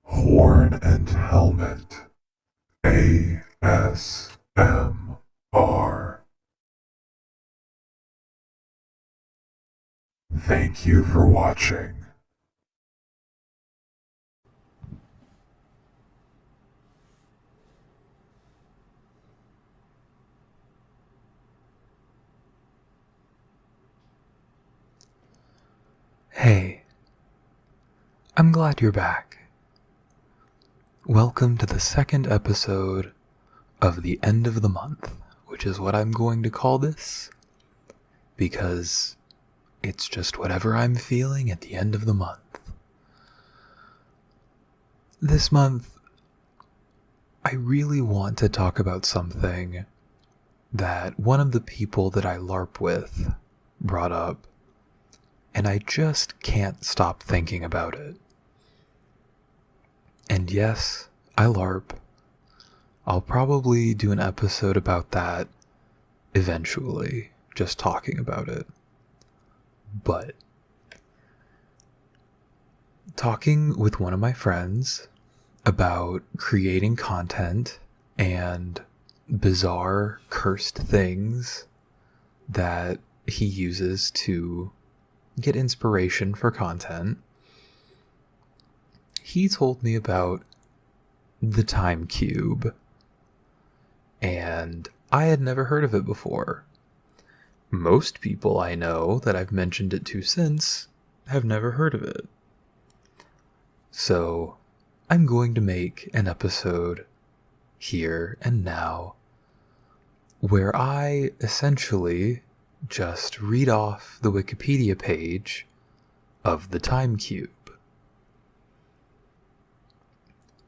Horn and Helmet ASMR. Thank you for watching. Hey, I'm glad you're back. Welcome to the second episode of the end of the month, which is what I'm going to call this, because it's just whatever I'm feeling at the end of the month. This month, I really want to talk about something that one of the people that I LARP with brought up, and I just can't stop thinking about it. And yes, I LARP. I'll probably do an episode about that eventually, just talking about it. But talking with one of my friends about creating content and bizarre cursed things that he uses to get inspiration for content, he told me about the time cube, and I had never heard of it before. Most people I know that I've mentioned it to since have never heard of it. So I'm going to make an episode here and now where I essentially just read off the Wikipedia page of the time cube.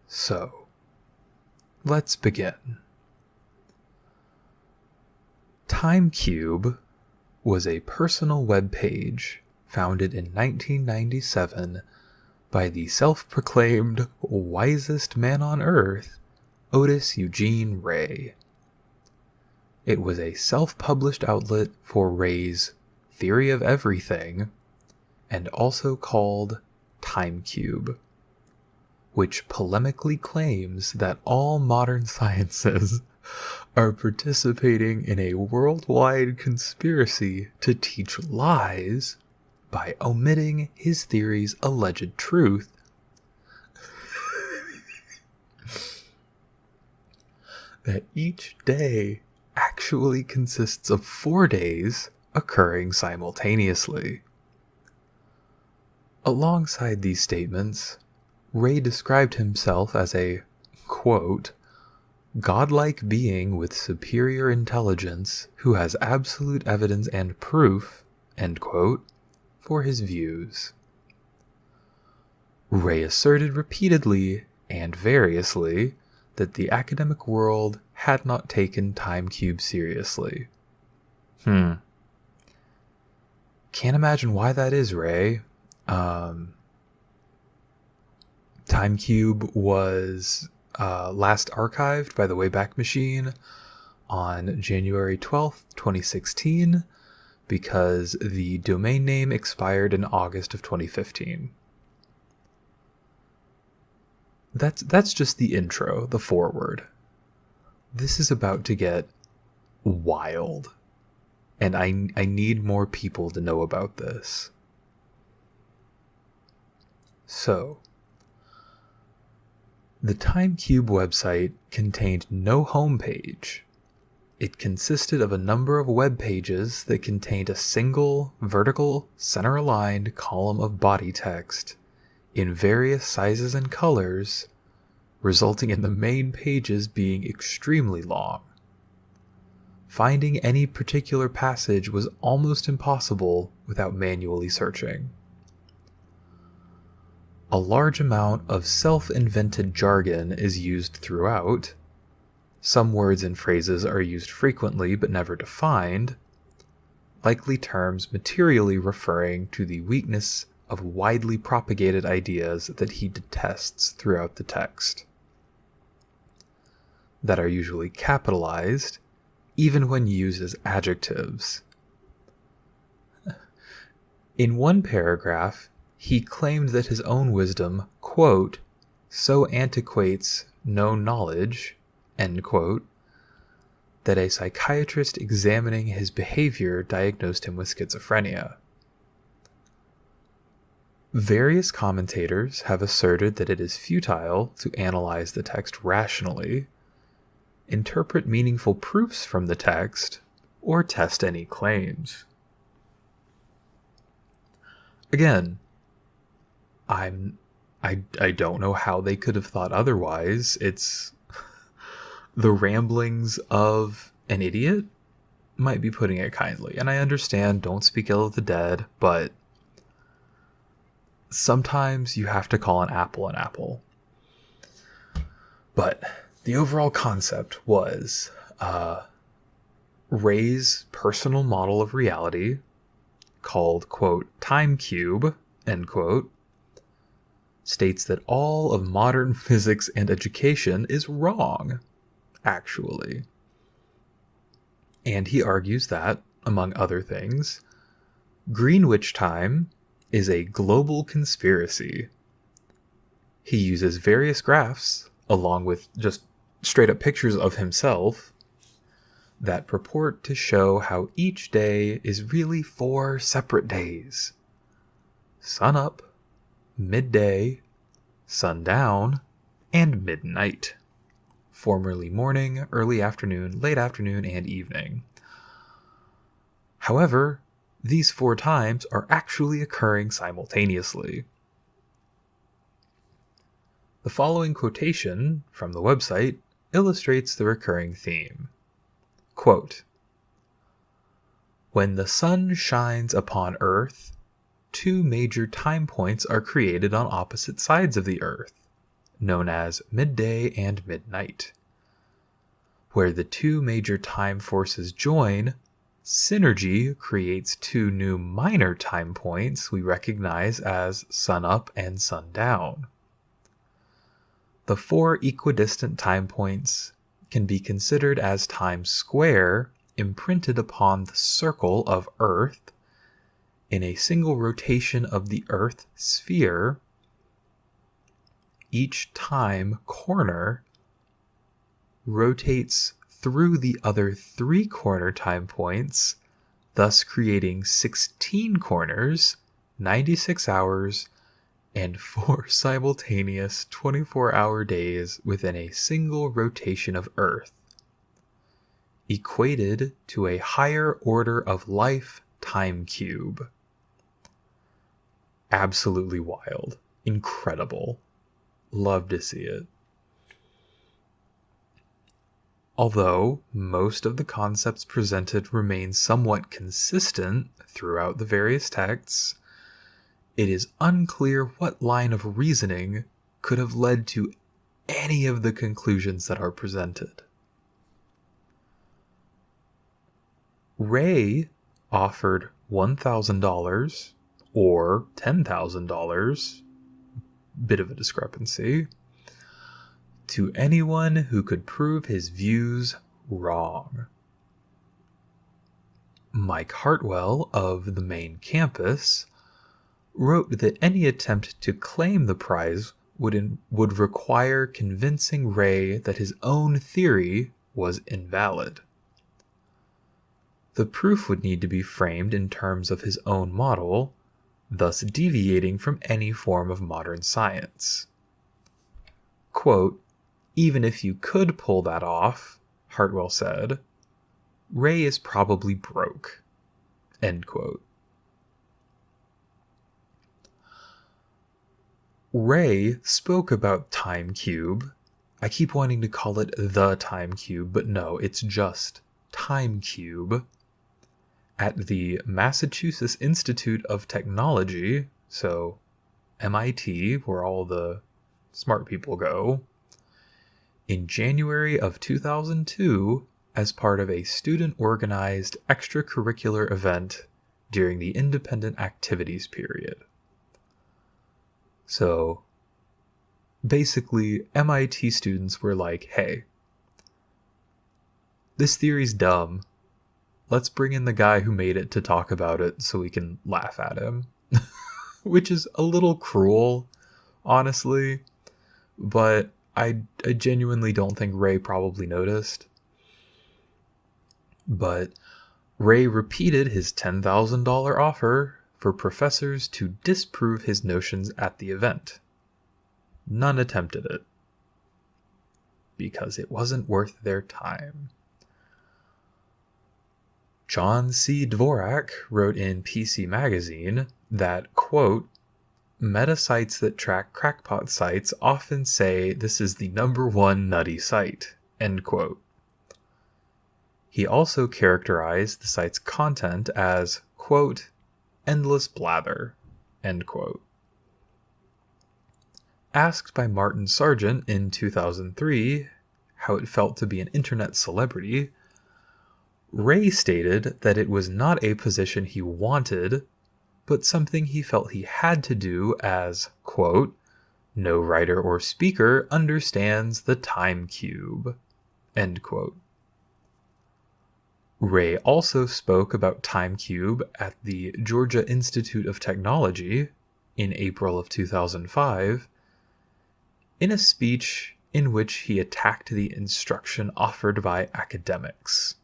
So, let's begin. TimeCube was a personal web page founded in 1997 by the self-proclaimed wisest man on earth, Otis Eugene Ray. It was a self-published outlet for Ray's Theory of Everything, and also called TimeCube, which polemically claims that all modern sciences are participating in a worldwide conspiracy to teach lies by omitting his theory's alleged truth. That each day actually consists of 4 days occurring simultaneously. Alongside these statements, Ray described himself as a, quote, godlike being with superior intelligence who has absolute evidence and proof, end quote, for his views. Ray asserted repeatedly and variously that the academic world had not taken TimeCube seriously. Can't imagine why that is, Ray. TimeCube was last archived by the Wayback Machine on January 12th, 2016, because the domain name expired in August of 2015. That's just the intro, the foreword. This is about to get wild, and I need more people to know about this. So, the TimeCube website contained no homepage. It consisted of a number of web pages that contained a single vertical center-aligned column of body text in various sizes and colors, resulting in the main pages being extremely long. Finding any particular passage was almost impossible without manually searching. A large amount of self-invented jargon is used throughout. Some words and phrases are used frequently but never defined, likely terms materially referring to the weakness of widely propagated ideas that he detests throughout the text, that are usually capitalized, even when used as adjectives. In one paragraph, he claimed that his own wisdom, quote, so antiquates known knowledge, end quote, that a psychiatrist examining his behavior diagnosed him with schizophrenia. Various commentators have asserted that it is futile to analyze the text rationally, interpret meaningful proofs from the text, or test any claims. Again, I don't know how they could have thought otherwise. It's the ramblings of an idiot, might be putting it kindly. And I understand, don't speak ill of the dead, but sometimes you have to call an apple an apple. But the overall concept was Ray's personal model of reality, called, quote, time cube, end quote, states that all of modern physics and education is wrong, actually. And he argues that, among other things, Greenwich time is a global conspiracy. He uses various graphs, along with just straight up pictures of himself, that purport to show how each day is really 4 separate days. Sun up, midday, sundown, and midnight. Formerly morning, early afternoon, late afternoon, and evening. However, these 4 times are actually occurring simultaneously. The following quotation from the website illustrates the recurring theme. Quote, "When the sun shines upon Earth, 2 major time points are created on opposite sides of the Earth, known as midday and midnight. Where the 2 major time forces join, synergy creates 2 new minor time points we recognize as sunup and sundown. The 4 equidistant time points can be considered as time square imprinted upon the circle of Earth in a single rotation of the Earth sphere. Each time corner rotates through the other 3 corner time points, thus creating 16 corners, 96 hours, and 4 simultaneous 24-hour days within a single rotation of Earth, equated to a higher order of life time cube." Absolutely wild. Incredible. Love to see it. Although most of the concepts presented remain somewhat consistent throughout the various texts, it is unclear what line of reasoning could have led to any of the conclusions that are presented. Ray offered $1,000 or $10,000, bit of a discrepancy, to anyone who could prove his views wrong. Mike Hartwell of the main campus wrote that any attempt to claim the prize would require convincing Ray that his own theory was invalid. The proof would need to be framed in terms of his own model, thus deviating from any form of modern science. Quote, "Even if you could pull that off," Hartwell said, "Ray is probably broke." End quote. Ray spoke about time cube. I keep wanting to call it the time cube, but no, it's just time cube, at the Massachusetts Institute of Technology, so MIT, where all the smart people go, in January of 2002 as part of a student-organized extracurricular event during the independent activities period. So basically, MIT students were like, hey, this theory's dumb. Let's bring in the guy who made it to talk about it so we can laugh at him. Which is a little cruel, honestly. but I genuinely don't think Ray probably noticed. But Ray repeated his $10,000 offer for professors to disprove his notions at the event. None attempted it, because it wasn't worth their time. John C. Dvorak wrote in PC Magazine that, quote, meta sites that track crackpot sites often say this is the #1 nutty site, end quote. He also characterized the site's content as, quote, endless blather, end quote. Asked by Martin Sargent in 2003 how it felt to be an internet celebrity, Ray stated that it was not a position he wanted, but something he felt he had to do as, quote, no writer or speaker understands the time cube, end quote. Ray also spoke about time cube at the Georgia Institute of Technology in April of 2005 in a speech in which he attacked the instruction offered by academics.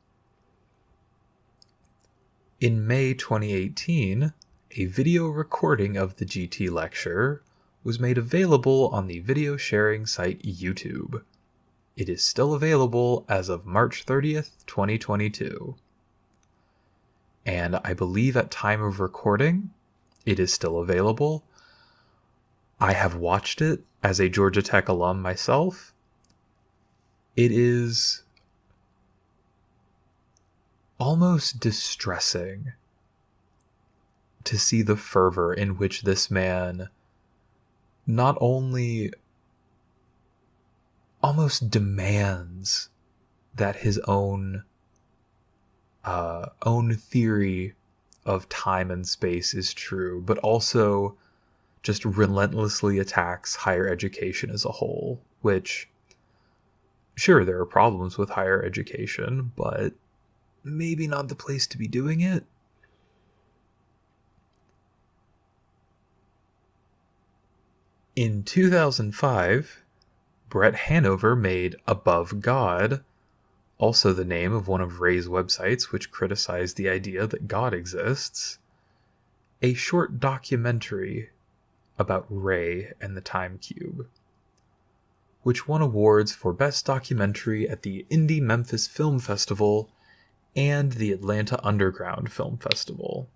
In May 2018, a video recording of the GT lecture was made available on the video sharing site YouTube. It is still available as of March 30th, 2022. And I believe at time of recording, it is still available. I have watched it as a Georgia Tech alum myself. It is almost distressing to see the fervor in which this man not only almost demands that his own theory of time and space is true, but also just relentlessly attacks higher education as a whole, which, sure, there are problems with higher education, but maybe not the place to be doing it. In 2005, Brett Hanover made Above God, also the name of one of Ray's websites which criticized the idea that God exists, a short documentary about Ray and the Time Cube, which won awards for Best Documentary at the Indie Memphis Film Festival and the Atlanta Underground Film Festival.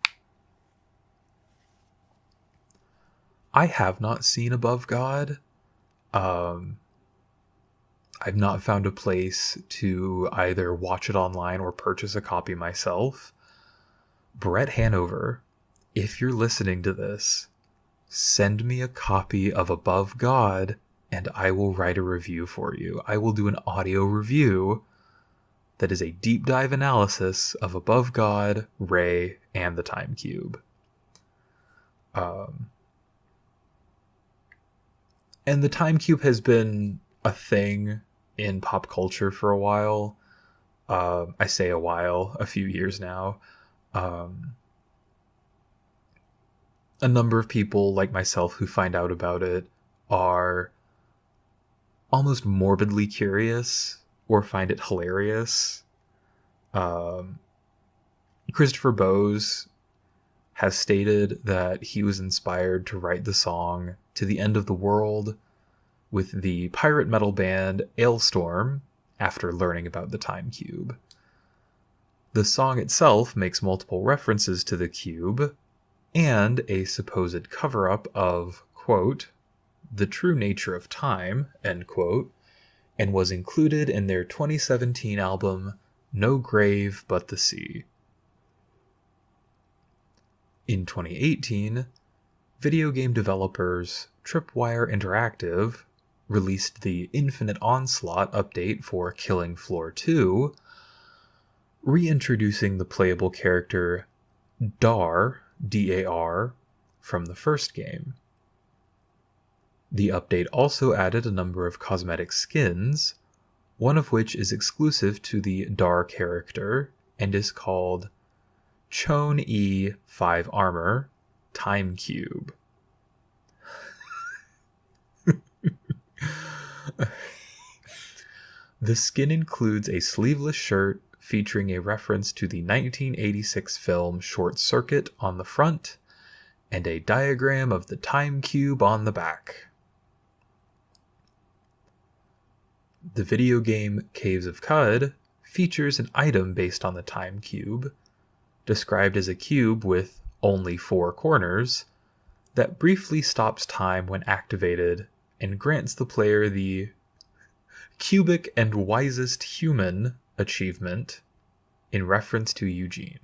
I have not seen Above God. I've not found a place to either watch it online or purchase a copy myself. Brett Hanover, if you're listening to this, send me a copy of Above God and I will write a review for you. I will do an audio review that is a deep dive analysis of Above God, Ray, and the Time Cube. And the Time Cube has been a thing in pop culture for a while. I say a while, a few years now. A number of people like myself who find out about it are almost morbidly curious or find it hilarious. Christopher Bose has stated that he was inspired to write the song To the End of the World with the pirate metal band Ailstorm after learning about the Time Cube. The song itself makes multiple references to the cube and a supposed cover-up of, quote, the true nature of time, end quote, and was included in their 2017 album No Grave But the Sea. In 2018, video game developers Tripwire Interactive released the Infinite Onslaught update for Killing Floor 2, reintroducing the playable character Dar, D-A-R, from the first game. The update also added a number of cosmetic skins, one of which is exclusive to the Dar character and is called Chone E 5 Armor Time Cube. The skin includes a sleeveless shirt featuring a reference to the 1986 film Short Circuit on the front and a diagram of the time cube on the back. The video game Caves of Cud features an item based on the time cube, described as a cube with only 4 corners, that briefly stops time when activated and grants the player the Cubic and Wisest Human achievement in reference to Eugene.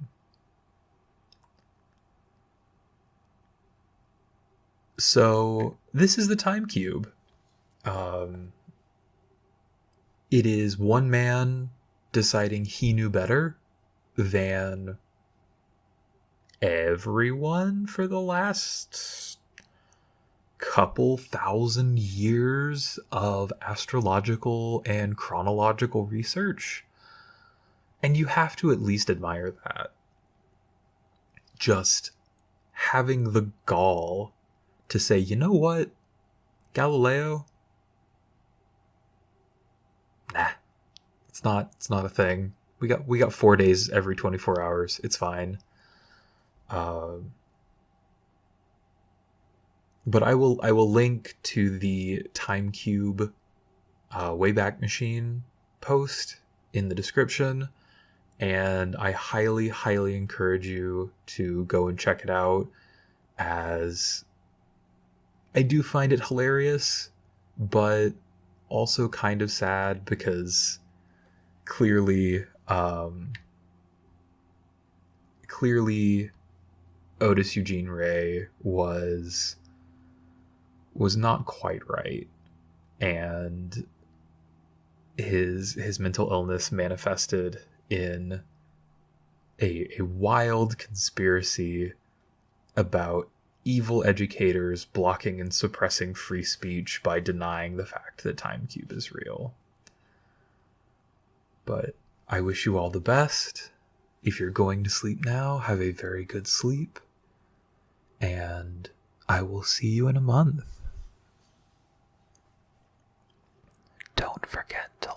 So, this is the time cube. It is one man deciding he knew better than everyone for the last couple thousand years of astrological and chronological research. And you have to at least admire that. Just having the gall to say, you know what, Galileo? Nah, it's not a thing. We got 4 days every 24 hours. It's fine. But I will link to the Time Cube Wayback Machine post in the description, and I highly encourage you to go and check it out, as I do find it hilarious, but also kind of sad, because clearly Otis Eugene Ray was not quite right, and his mental illness manifested in a wild conspiracy about evil educators blocking and suppressing free speech by denying the fact that Time Cube is real. But I wish you all the best. If you're going to sleep now, have a very good sleep, and I will see you in a month. Don't forget to